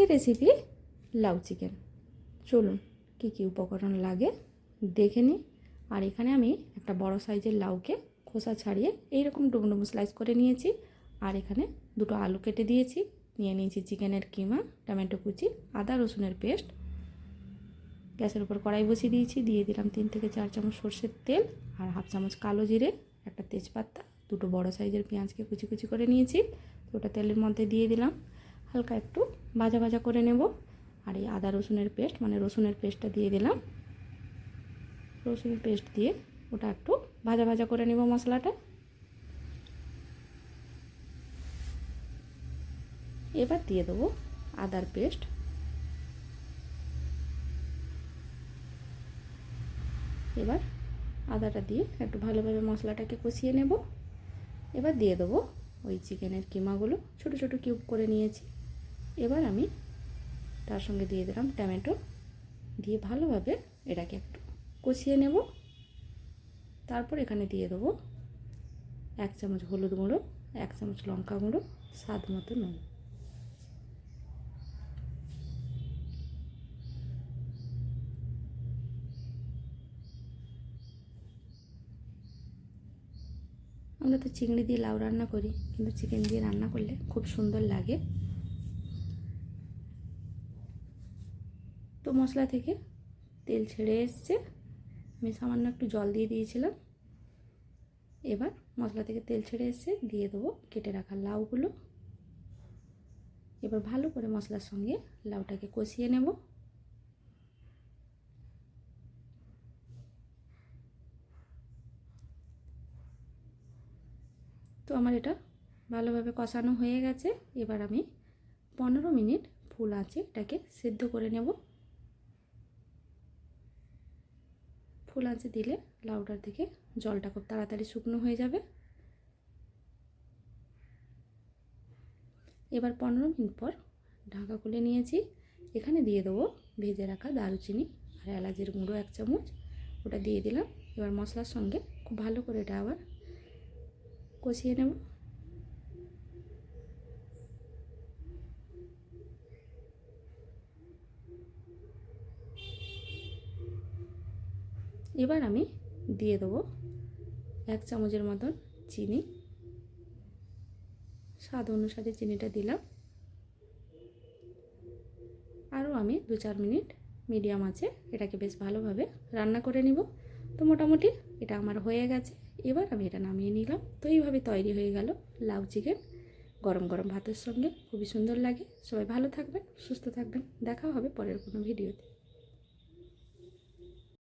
আজকের রেসিপি লাউ চিকেন। চলুন কী কী উপকরণ লাগে দেখে নিই। আর এখানে আমি একটা বড় সাইজের লাউকে খোসা ছাড়িয়ে এইরকম ডুমো ডুমো স্লাইস করে নিয়েছি। আর এখানে দুটো আলু কেটে দিয়েছি, নিয়ে নিয়েছি চিকেনের কিমা, টমেটো কুচি, আদা রসুনের পেস্ট। গ্যাসের উপর কড়াই বসিয়ে দিয়েছি, দিয়ে দিলাম 3 থেকে 4 চামচ সর্ষের তেল আর হাফ চামচ কালো জিরে, একটা তেজপাতা, দুটো বড় সাইজের পেঁয়াজকে কুচি কুচি করে নিয়েছি। তো ওটা তেলের মধ্যে দিয়ে দিলাম, হালকা একটু ভাজা ভাজা করে নেব। আর এই আদা রসুনের পেস্ট মানে রসুনের পেস্টটা দিয়ে দিলাম। রসুনের পেস্ট দিয়ে ওটা একটু ভাজা ভাজা করে নেব মশলাটা। এবার দিয়ে দেবো আদার পেস্ট। এবার আদাটা দিয়ে একটু ভালোভাবে মশলাটাকে কষিয়ে নেব। এবার দিয়ে দেবো ওই চিকেনের কিমাগুলো, ছোট ছোট কিউব করে নিয়েছি। এবার আমি তার সঙ্গে দিয়ে দিলাম টমেটো, দিয়ে ভালোভাবে এটাকে একটু কষিয়ে নেব। তারপর এখানে দিয়ে দেবো 1 চামচ হলুদ গুঁড়ো, 1 চামচ লঙ্কা গুঁড়ো, স্বাদ মতো নুন। আমরা তো চিংড়ি দিয়ে লাউ রান্না করি, কিন্তু চিকেন দিয়ে রান্না করলে খুব সুন্দর লাগে। তো মশলা থেকে তেল ছেড়ে এসছে, আমি সামান্য একটু জল দিয়ে দিয়েছিলাম। এবার মশলা থেকে তেল ছেড়ে এসছে, দিয়ে দেবো কেটে রাখা লাউগুলো। এবার ভালো করে মশলার সঙ্গে লাউটাকে কষিয়ে নেব। তো আমার এটা ভালোভাবে কষানো হয়ে গেছে। এবার আমি 15 মিনিট ফুল আঁচে এটাকে সেদ্ধ করে নেব। ফুল আঁচে দিলে লাউটার থেকে জলটা খুব তাড়াতাড়ি শুকনো হয়ে যাবে। এবার 15 মিনিট পর ঢাকা খুলে নিয়েছি। এখানে দিয়ে দেবো ভেজে রাখা দারুচিনি আর এলাচের গুঁড়ো 1 চামচ, ওটা দিয়ে দিলাম। এবার মশলার সঙ্গে খুব ভালো করে এটা আবার কষিয়ে নেব। এবার আমি দিয়ে দেবো 1 চামচের মতন চিনি, স্বাদ অনুসারে চিনিটা দিলাম। আরও আমি 2-4 মিনিট মিডিয়াম আছে এটাকে বেশ ভালোভাবে রান্না করে নিব। তো মোটামুটি এটা আমার হয়ে গেছে। এবার আমি এটা নামিয়ে নিলাম। তো এইভাবে তৈরি হয়ে গেল লাউ চিকেন। গরম গরম ভাতের সঙ্গে খুবই সুন্দর লাগে। সবাই ভালো থাকবেন, সুস্থ থাকবেন। দেখা হবে পরের কোনো ভিডিওতে।